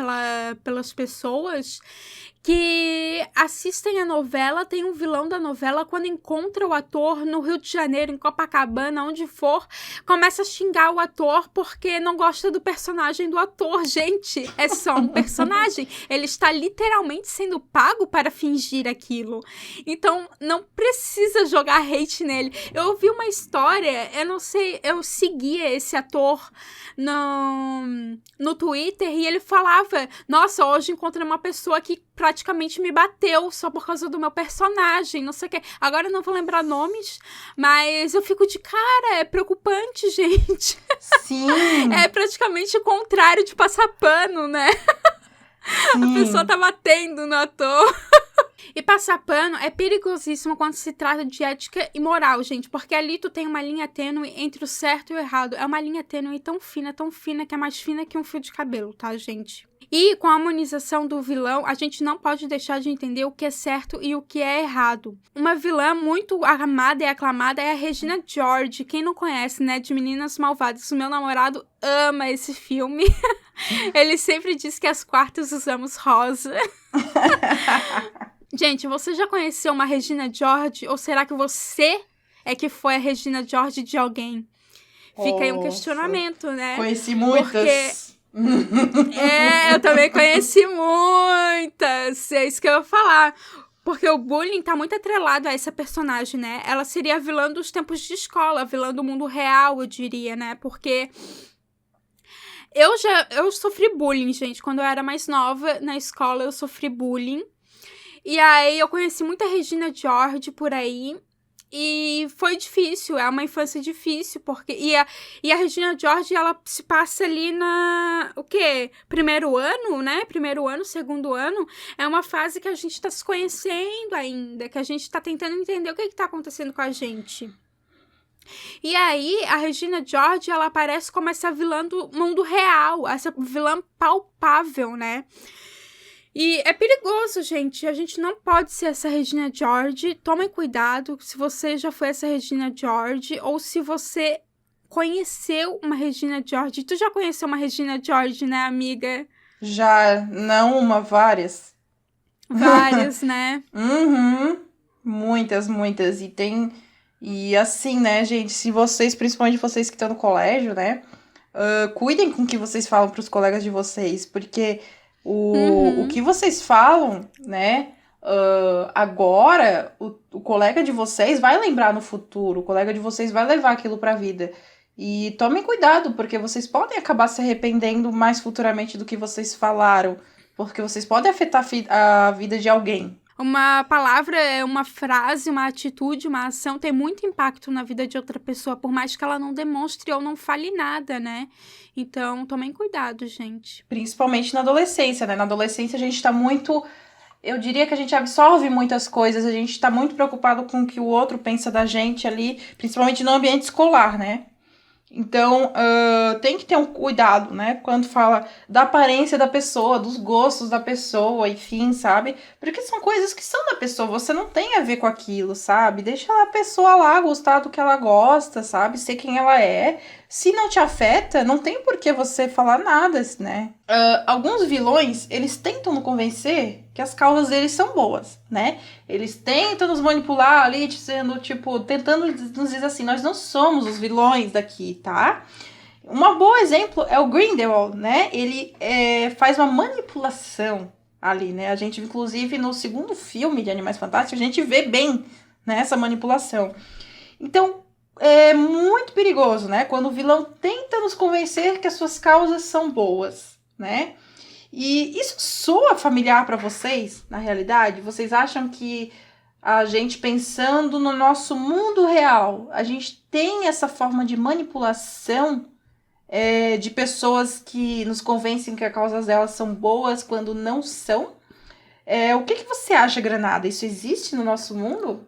pelas pessoas, que assistem a novela, tem um vilão da novela, quando encontra o ator no Rio de Janeiro, em Copacabana, onde for, começa a xingar o ator porque não gosta do personagem do ator. Gente, é só um personagem. Ele está literalmente sendo pago para fingir aquilo. Então, não precisa jogar hate nele. Eu ouvi uma história, eu não sei, eu seguia esse ator no Twitter e ele falava, nossa, hoje encontrei uma pessoa que praticamente me bateu só por causa do meu personagem, não sei o que. Agora eu não vou lembrar nomes, mas eu fico de cara, é preocupante, gente. Sim. É praticamente o contrário de passar pano, né? Sim. A pessoa tá batendo no ator. E passar pano é perigosíssimo quando se trata de ética e moral, gente, porque ali tu tem uma linha tênue entre o certo e o errado. É uma linha tênue tão fina, que é mais fina que um fio de cabelo, tá, gente? E com a harmonização do vilão, a gente não pode deixar de entender o que é certo e o que é errado. Uma vilã muito amada e aclamada é a Regina George. Quem não conhece, né, de Meninas Malvadas, o meu namorado ama esse filme. Ele sempre diz que às quartas usamos rosa. Gente, você já conheceu uma Regina George? Ou será que você é que foi a Regina George de alguém? Fica aí um questionamento, né? Conheci muitas. Eu também conheci muitas. É isso que eu ia falar. Porque o bullying tá muito atrelado a essa personagem, né? Ela seria a vilã dos tempos de escola, a vilã do mundo real, eu diria, né? Porque eu sofri bullying, gente. Quando eu era mais nova, na escola, eu sofri bullying. E aí eu conheci muita Regina George por aí. E foi difícil, é uma infância difícil, porque... E a Regina George, ela se passa ali o quê? Primeiro ano, né? Primeiro ano, segundo ano. É uma fase que a gente tá se conhecendo ainda, que a gente tá tentando entender o que tá acontecendo com a gente. E aí, a Regina George, ela aparece como essa vilã do mundo real, essa vilã palpável, né? E é perigoso, gente. A gente não pode ser essa Regina George. Tomem cuidado se você já foi essa Regina George ou se você conheceu uma Regina George. Tu já conheceu uma Regina George, né, amiga? Já, não uma, várias. Várias, né? Muitas. E assim, né, gente, se vocês, principalmente vocês que estão no colégio, né, cuidem com o que vocês falam pros colegas de vocês, porque o que vocês falam, né, agora, o colega de vocês vai lembrar no futuro, o colega de vocês vai levar aquilo pra vida. E tomem cuidado, porque vocês podem acabar se arrependendo mais futuramente do que vocês falaram, porque vocês podem afetar a vida de alguém. Uma palavra, uma frase, uma atitude, uma ação tem muito impacto na vida de outra pessoa, por mais que ela não demonstre ou não fale nada, né? Então, tomem cuidado, gente. Principalmente na adolescência, né? Na adolescência a gente tá muito... Eu diria que a gente absorve muitas coisas, a gente tá muito preocupado com o que o outro pensa da gente ali, principalmente no ambiente escolar, né? Então, tem que ter um cuidado, né? Quando fala da aparência da pessoa, dos gostos da pessoa, enfim, sabe? Porque são coisas que são da pessoa, você não tem a ver com aquilo, sabe? Deixa a pessoa lá gostar do que ela gosta, sabe? Ser quem ela é. Se não te afeta, não tem por que você falar nada, né? Alguns vilões, eles tentam nos convencer que as causas deles são boas, né? Eles tentam nos manipular ali, tentando nos dizer assim, nós não somos os vilões daqui, tá? Um bom exemplo é o Grindelwald, né? Ele faz uma manipulação ali, né? A gente, inclusive, no segundo filme de Animais Fantásticos, a gente vê bem, né, essa manipulação. Então, é muito perigoso, né? Quando o vilão tenta nos convencer que as suas causas são boas, né? E isso soa familiar para vocês, na realidade? Vocês acham que a gente, pensando no nosso mundo real, a gente tem essa forma de manipulação de pessoas que nos convencem que as causas delas são boas quando não são. O que você acha, Granada? Isso existe no nosso mundo?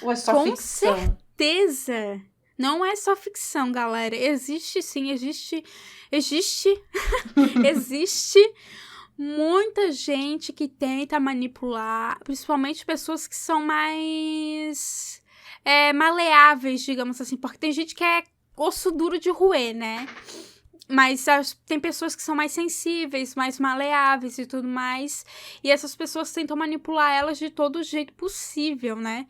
Ou é só ficção? Com certeza! Não é só ficção, galera. Existe sim, existe muita gente que tenta manipular, principalmente pessoas que são mais maleáveis, digamos assim, porque tem gente que é osso duro de roer, né? Mas tem pessoas que são mais sensíveis, mais maleáveis e tudo mais. E essas pessoas tentam manipular elas de todo jeito possível, né?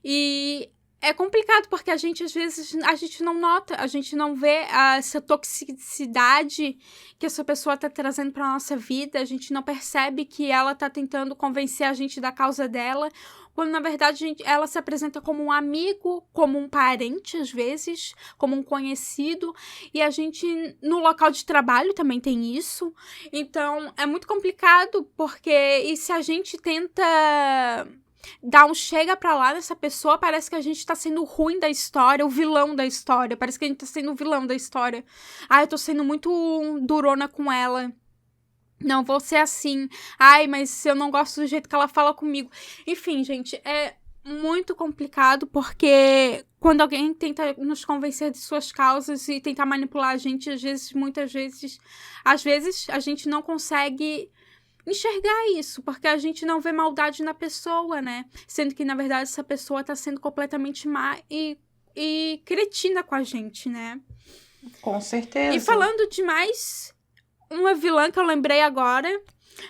E é complicado porque a gente, às vezes, a gente não nota, a gente não vê essa toxicidade que essa pessoa tá trazendo pra nossa vida. A gente não percebe que ela tá tentando convencer a gente da causa dela, quando, na verdade, ela se apresenta como um amigo, como um parente, às vezes, como um conhecido. E a gente, no local de trabalho, também tem isso. Então, é muito complicado, porque e se a gente tenta dar um chega pra lá nessa pessoa, parece que a gente tá sendo o ruim da história, o vilão da história. Parece que a gente tá sendo o vilão da história. Eu tô sendo muito durona com ela. Não, vou ser assim. Mas eu não gosto do jeito que ela fala comigo. Enfim, gente, é muito complicado porque quando alguém tenta nos convencer de suas causas e tentar manipular a gente, às vezes a gente não consegue enxergar isso, porque a gente não vê maldade na pessoa, né? Sendo que, na verdade, essa pessoa tá sendo completamente má e cretina com a gente, né? Com certeza. E falando de mais... uma vilã que eu lembrei agora,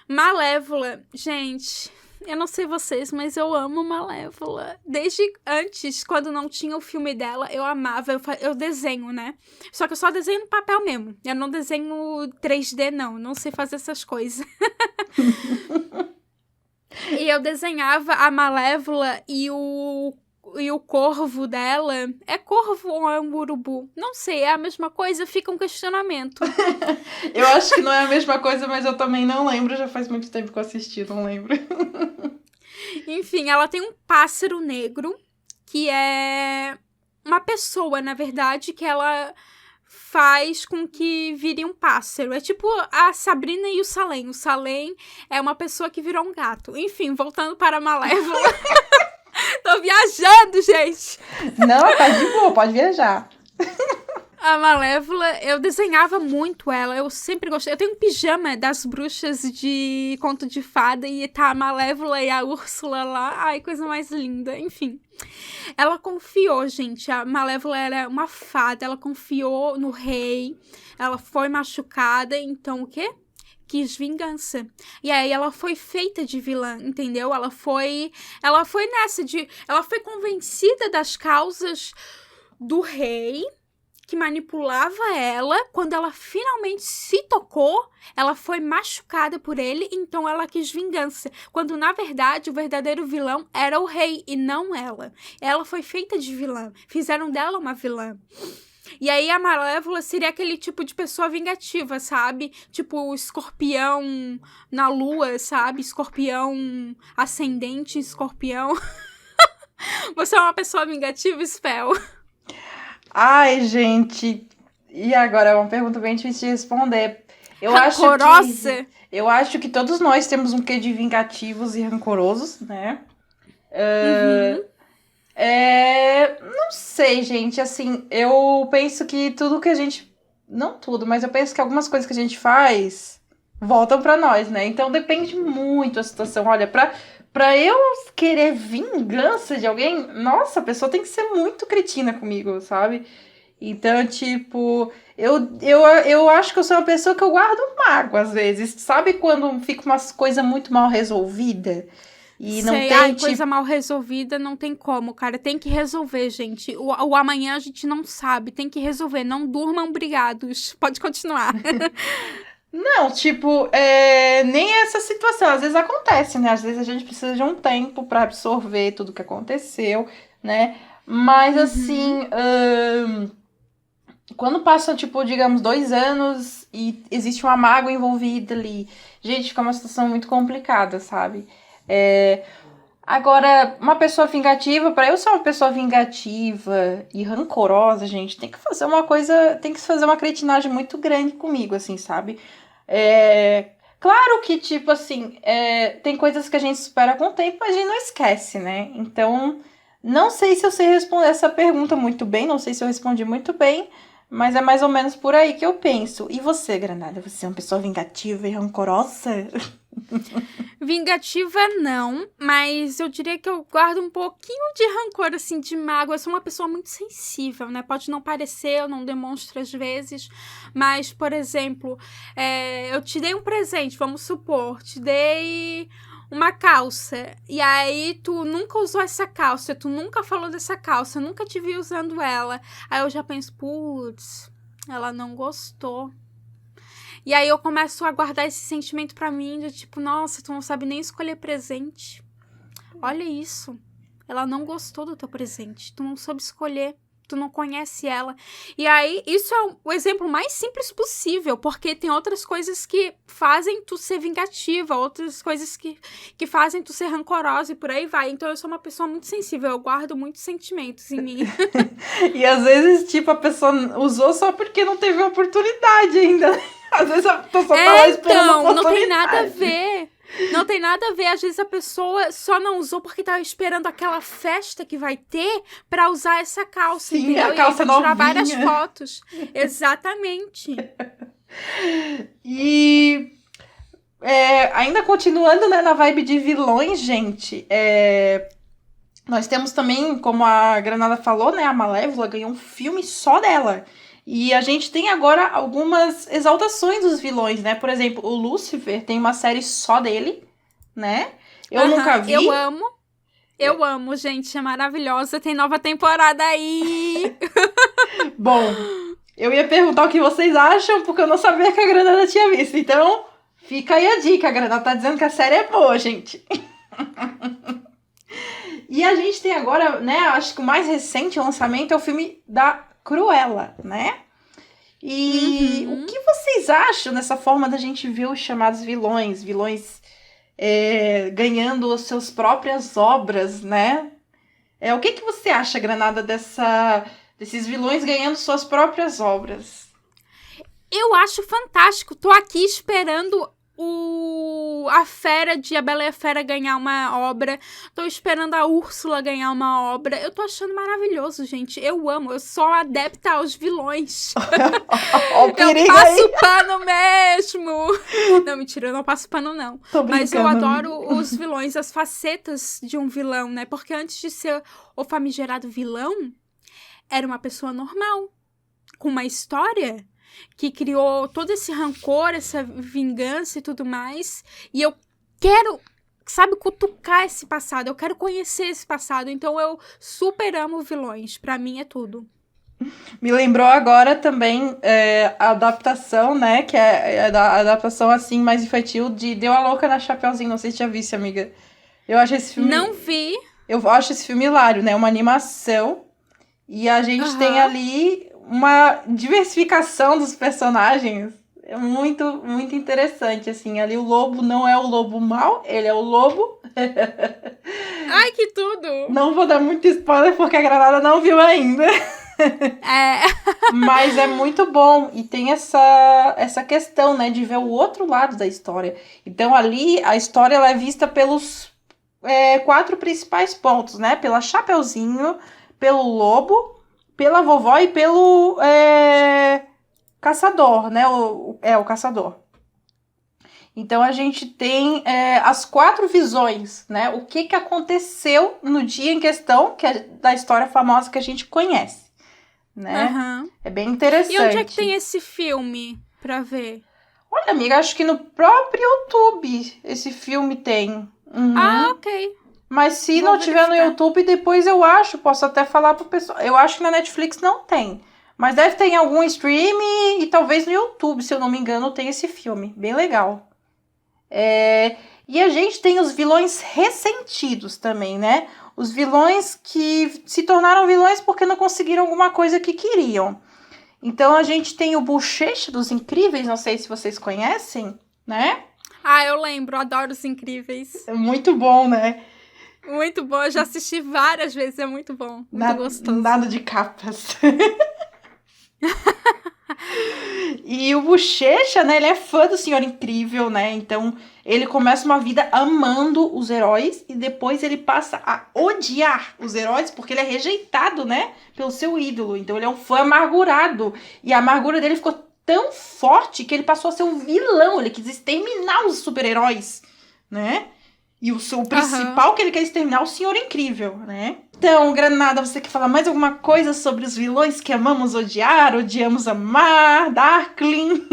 Malévola. Gente, eu não sei vocês, mas eu amo Malévola. Desde antes, quando não tinha o filme dela, eu amava. Eu desenho, né? Só que eu só desenho no papel mesmo. Eu não desenho 3D, não. Não sei fazer essas coisas. E eu desenhava a Malévola e o corvo dela. É corvo ou é um urubu? Não sei, é a mesma coisa? Fica um questionamento. Eu acho que não é a mesma coisa, mas eu também não lembro. Já faz muito tempo que eu assisti, não lembro. Enfim, ela tem um pássaro negro, que é uma pessoa, na verdade, que ela faz com que vire um pássaro. É tipo a Sabrina e o Salem. O Salem é uma pessoa que virou um gato. Enfim, voltando para a Malévola. Tô viajando, gente! Não, tá de boa, pode viajar. A Malévola, eu desenhava muito ela, eu sempre gostei. Eu tenho um pijama das bruxas de Conto de Fada e tá a Malévola e a Úrsula lá. Ai, coisa mais linda. Enfim, ela confiou, gente. A Malévola era uma fada, ela confiou no rei, ela foi machucada, então o quê? Quis vingança. E aí ela foi feita de vilã, entendeu? Ela foi ela foi convencida das causas do rei, que manipulava ela. Quando ela finalmente se tocou, ela foi machucada por ele, então ela quis vingança. Quando, na verdade, o verdadeiro vilão era o rei e não ela. Ela foi feita de vilã. Fizeram dela uma vilã. E aí a Malévola seria aquele tipo de pessoa vingativa, sabe? Tipo o escorpião na lua, sabe? Escorpião ascendente, escorpião. Você é uma pessoa vingativa, Spell? Ai, gente. E agora é uma pergunta bem difícil de responder. Eu acho que todos nós temos um quê de vingativos e rancorosos, né? Não sei, gente. Assim, eu penso que tudo que a gente... Não tudo, mas eu penso que algumas coisas que a gente faz voltam pra nós, né? Então depende muito da situação. Olha, pra eu querer vingança de alguém, nossa, a pessoa tem que ser muito cretina comigo, sabe? Então, tipo, eu acho que eu sou uma pessoa que eu guardo mágoa às vezes. Sabe quando fica umas coisas muito mal resolvidas? E não tem, coisa mal resolvida não tem como, cara. Tem que resolver, gente. O amanhã a gente não sabe. Tem que resolver. Não durmam brigados. Pode continuar. Não, tipo, nem essa situação. Às vezes acontece, né? Às vezes a gente precisa de um tempo pra absorver tudo que aconteceu, né? Mas, assim, quando passam, tipo, digamos, 2 anos e existe uma mágoa envolvida ali, gente, fica uma situação muito complicada, sabe? Agora, uma pessoa vingativa, pra eu ser uma pessoa vingativa e rancorosa, gente, tem que fazer uma coisa, tem que fazer uma cretinagem muito grande comigo, assim, sabe? Claro que, tipo assim, tem coisas que a gente supera com o tempo, mas a gente não esquece, né? Então, não sei se eu sei responder essa pergunta muito bem, não sei se eu respondi muito bem, mas é mais ou menos por aí que eu penso. E você, Granada? Você é uma pessoa vingativa e rancorosa? Vingativa não, mas eu diria que eu guardo um pouquinho de rancor, assim, de mágoa. Eu sou uma pessoa muito sensível, né? Pode não parecer, eu não demonstro às vezes, mas, por exemplo, eu te dei um presente, vamos supor, te dei uma calça, e aí tu nunca usou essa calça, tu nunca falou dessa calça, eu nunca te vi usando ela. Aí eu já penso, putz, ela não gostou. E aí eu começo a guardar esse sentimento pra mim de tipo, nossa, tu não sabe nem escolher presente. Olha isso. Ela não gostou do teu presente. Tu não soube escolher. Tu não conhece ela. E aí, isso é o exemplo mais simples possível, porque tem outras coisas que fazem tu ser vingativa, outras coisas que fazem tu ser rancorosa e por aí vai. Então eu sou uma pessoa muito sensível, eu guardo muitos sentimentos em mim. E às vezes, tipo, a pessoa usou só porque não teve oportunidade ainda. Às vezes a pessoa tá lá esperando a oportunidade. Não tem nada a ver. Não tem nada a ver. Às vezes a pessoa só não usou porque tava esperando aquela festa que vai ter pra usar essa calça, Sim, entendeu? a calça novinha. Tirar várias fotos. Exatamente. E ainda continuando, né, na vibe de vilões, gente, nós temos também, como a Granada falou, né, a Malévola ganhou um filme só dela. E a gente tem agora algumas exaltações dos vilões, né? Por exemplo, o Lúcifer tem uma série só dele, né? Eu nunca vi. Eu amo, gente. É maravilhosa. Tem nova temporada aí. Bom, eu ia perguntar o que vocês acham, porque eu não sabia que a Granada tinha visto. Então, fica aí a dica. A Granada tá dizendo que a série é boa, gente. E a gente tem agora, né? Acho que o mais recente lançamento é o filme da Cruella, né? E o que vocês acham dessa forma da gente ver os chamados vilões ganhando as suas próprias obras, né? O que você acha, Granada, desses vilões ganhando suas próprias obras? Eu acho fantástico. Tô aqui esperando a Fera de A Bela e a Fera ganhar uma obra. Tô esperando a Úrsula ganhar uma obra. Eu tô achando maravilhoso, gente. Eu amo. Eu sou adepta aos vilões. Eu passo pano mesmo. Não, mentira, eu não passo pano, não. Mas eu adoro os vilões, as facetas de um vilão, né? Porque antes de ser o famigerado vilão, era uma pessoa normal, com uma história que criou todo esse rancor, essa vingança e tudo mais. E eu quero, sabe, cutucar esse passado. Eu quero conhecer esse passado. Então eu super amo vilões. Pra mim é tudo. Me lembrou agora também a adaptação, né? Que é a adaptação assim mais infantil de Deu a Louca na Chapeuzinho. Não sei se já visse, amiga. Eu acho esse filme... Não vi. Eu acho esse filme hilário, né? Uma animação. E a gente tem ali uma diversificação dos personagens. É muito, muito interessante, assim. Ali o lobo não é o lobo mau, ele é o lobo. Ai, que tudo! Não vou dar muito spoiler porque a Granada não viu ainda. Mas é muito bom. E tem essa questão, né, de ver o outro lado da história. Então ali a história ela é vista pelos 4 principais pontos, né? Pela Chapeuzinho, pelo lobo, pela vovó e pelo caçador, né? O caçador. Então, a gente tem as 4 visões, né? O que aconteceu no dia em questão, que é da história famosa que a gente conhece, né? É bem interessante. E onde é que tem esse filme pra ver? Olha, amiga, acho que no próprio YouTube esse filme tem. Ah, ok. Mas se não tiver no YouTube, depois eu posso até falar pro pessoal. Eu acho que na Netflix não tem. Mas deve ter em algum stream e talvez no YouTube, se eu não me engano, tem esse filme. Bem legal. E a gente tem os vilões ressentidos também, né? Os vilões que se tornaram vilões porque não conseguiram alguma coisa que queriam. Então a gente tem o Bochecha dos Incríveis, não sei se vocês conhecem, né? Ah, eu lembro, adoro os Incríveis. É muito bom, né? Muito bom, eu já assisti várias vezes, é muito bom, muito gostoso. Nada de capas. E o Bochecha, né, ele é fã do Senhor Incrível, né, então ele começa uma vida amando os heróis e depois ele passa a odiar os heróis porque ele é rejeitado, né, pelo seu ídolo, então ele é um fã amargurado e a amargura dele ficou tão forte que ele passou a ser um vilão, ele quis exterminar os super-heróis, né, e o seu principal que ele quer exterminar é o Senhor Incrível, né. Então, Granada, você quer falar mais alguma coisa sobre os vilões que amamos odiar, odiamos amar, Darkling?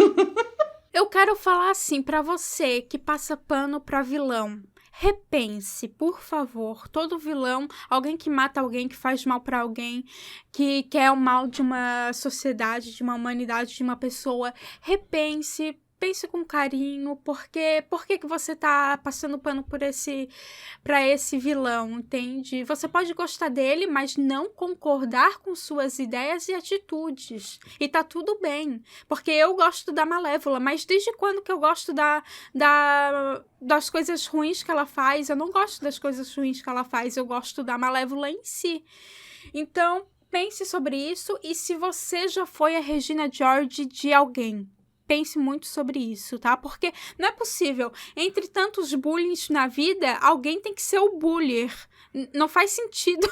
Eu quero falar assim pra você que passa pano pra vilão. Repense, por favor, todo vilão, alguém que mata alguém, que faz mal pra alguém, que quer o mal de uma sociedade, de uma humanidade, de uma pessoa, repense. Pense com carinho, porque por que você tá passando pano pra esse vilão, entende? Você pode gostar dele, mas não concordar com suas ideias e atitudes. E tá tudo bem, porque eu gosto da Malévola, mas desde quando que eu gosto das coisas ruins que ela faz? Eu não gosto das coisas ruins que ela faz, eu gosto da Malévola em si. Então, pense sobre isso e se você já foi a Regina George de alguém. Pense muito sobre isso, tá? Porque não é possível. Entre tantos bullying na vida, alguém tem que ser o bullier. Não faz sentido.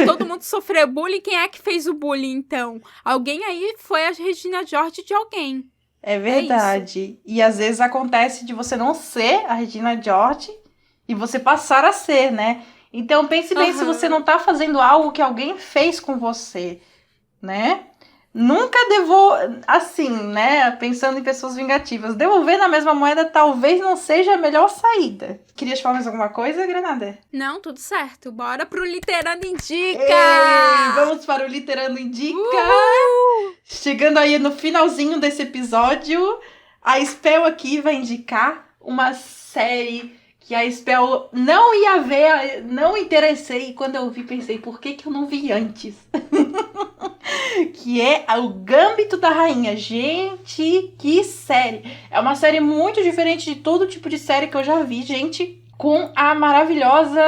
Todo mundo sofreu bullying. Quem é que fez o bullying, então? Alguém aí foi a Regina George de alguém. É verdade. E às vezes acontece de você não ser a Regina George e você passar a ser, né? Então pense bem se você não tá fazendo algo que alguém fez com você, né? Nunca assim, né, pensando em pessoas vingativas, devolver na mesma moeda talvez não seja a melhor saída. Querias falar mais alguma coisa, Granada? Não, tudo certo. Bora pro Literando Indica! Ei, vamos para o Literando Indica! Chegando aí no finalzinho desse episódio, a Spell aqui vai indicar uma série que a Spell não ia ver, não interessei, e quando eu vi pensei, por que eu não vi antes? Que é o Gambito da Rainha. Gente, que série! É uma série muito diferente de todo tipo de série que eu já vi, gente. Com a maravilhosa...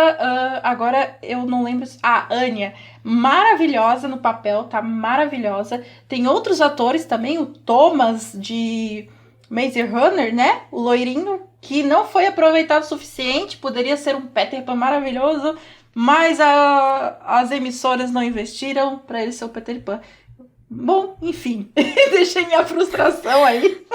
agora eu não lembro... Anya. Maravilhosa no papel, tá maravilhosa. Tem outros atores também. O Thomas de Maze Runner, né? O loirinho, que não foi aproveitado o suficiente. Poderia ser um Peter Pan maravilhoso. Mas as emissoras não investiram pra ele ser o Peter Pan. Bom, enfim. Deixei minha frustração aí.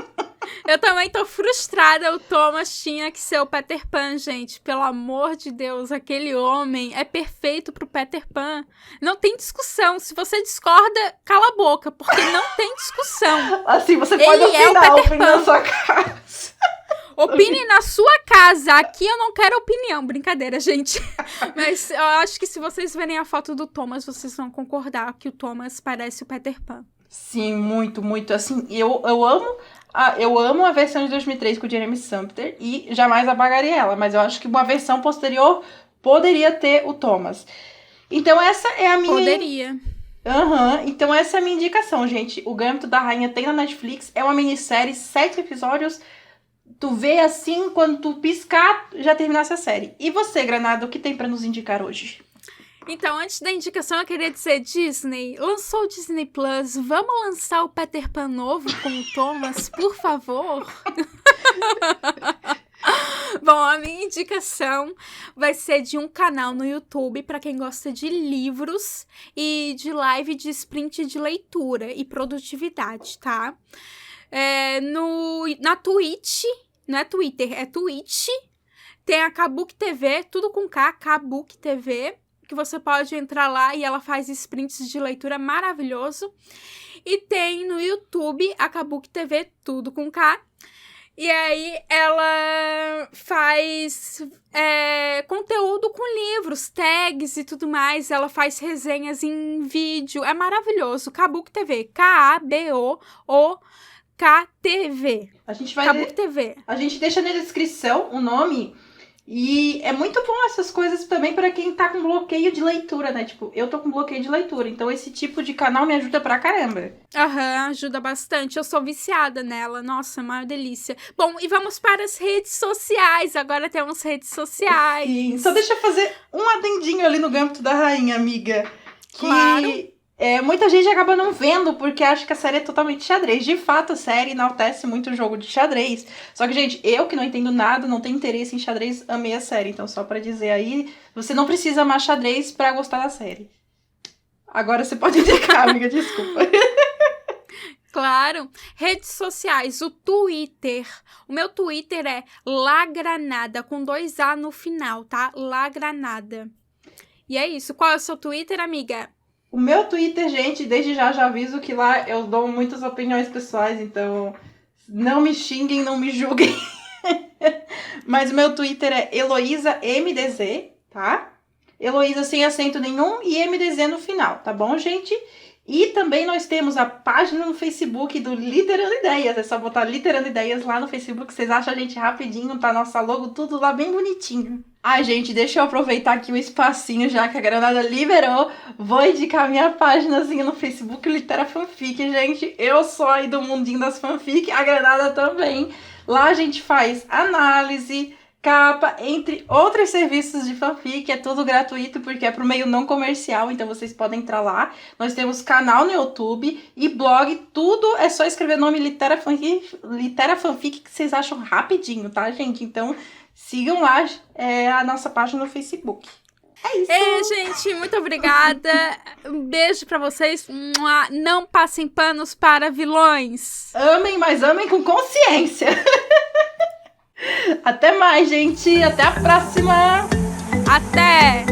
Eu também tô frustrada. O Thomas tinha que ser o Peter Pan, gente. Pelo amor de Deus, aquele homem é perfeito pro Peter Pan. Não tem discussão. Se você discorda, cala a boca, porque não tem discussão. Assim, você pode opinar na sua casa. Opine na sua casa. Aqui eu não quero opinião. Brincadeira, gente. Mas eu acho que se vocês verem a foto do Thomas, vocês vão concordar que o Thomas parece o Peter Pan. Sim, muito, muito. Assim, eu amo a versão de 2003 com o Jeremy Sumpter e jamais apagaria ela. Mas eu acho que uma versão posterior poderia ter o Thomas. Então essa é a minha... Poderia. Então essa é a minha indicação, gente. O Gambito da Rainha tem na Netflix. É uma minissérie, 7 episódios... Tu vê assim, quando tu piscar, já terminasse a série. E você, Granada, o que tem pra nos indicar hoje? Então, antes da indicação, eu queria dizer, Disney, lançou o Disney Plus, vamos lançar o Peter Pan novo com o Thomas, por favor? Bom, a minha indicação vai ser de um canal no YouTube para quem gosta de livros e de live de sprint de leitura e produtividade, tá? Na Twitch, não é Twitter, é Twitch, tem a Kabuki TV, tudo com K, Kabuki TV, que você pode entrar lá e ela faz sprints de leitura maravilhoso. E tem no YouTube a Kabuki TV, tudo com K. E aí ela faz conteúdo com livros, tags e tudo mais. Ela faz resenhas em vídeo. É maravilhoso. Kabuki TV. KABOOKTV. A gente vai... Kabuki TV. A gente deixa na descrição o nome E é muito bom essas coisas também para quem tá com bloqueio de leitura, né? Tipo, eu tô com bloqueio de leitura, então esse tipo de canal me ajuda pra caramba. Aham, ajuda bastante. Eu sou viciada nela. Nossa, uma delícia. Bom, e vamos para as redes sociais. Agora temos redes sociais. Sim, só deixa eu fazer um adendinho ali no Gambito da Rainha, amiga. Que Claro. muita gente acaba não vendo porque acha que a série é totalmente xadrez. De fato, a série enaltece muito o jogo de xadrez. Só que, gente, eu que não entendo nada, não tenho interesse em xadrez, amei a série. Então, só pra dizer aí, você não precisa amar xadrez pra gostar da série. Agora você pode indicar, amiga, desculpa. Claro. Redes sociais, o Twitter. O meu Twitter é Lagranada, com 2 A no final, tá? Lagranada. E é isso. Qual é o seu Twitter, amiga? O meu Twitter, gente, desde já aviso que lá eu dou muitas opiniões pessoais, então não me xinguem, não me julguem. Mas o meu Twitter é HeloísaMDZ, tá? Heloísa sem acento nenhum e MDZ no final, tá bom, gente? E também nós temos a página no Facebook do Literando Ideias. É só botar Literando Ideias lá no Facebook, vocês acham a gente rapidinho, tá? Nossa logo, tudo lá bem bonitinho. Ai, gente, deixa eu aproveitar aqui o espacinho, já que a Granada liberou. Vou indicar minha páginazinha no Facebook, Litera Fanfic, gente. Eu sou aí do mundinho das fanfic, a Granada também. Lá a gente faz análise, capa, entre outros serviços de fanfic, é tudo gratuito porque é pro meio não comercial, então vocês podem entrar lá. Nós temos canal no YouTube e blog, tudo é só escrever o nome Litera Fanfic que vocês acham rapidinho, tá, gente? Então sigam lá a nossa página no Facebook. É isso. Ei, gente, muito obrigada. Um beijo pra vocês. Não passem panos para vilões. Amem, mas amem com consciência. Até mais, gente. Até a próxima. Até!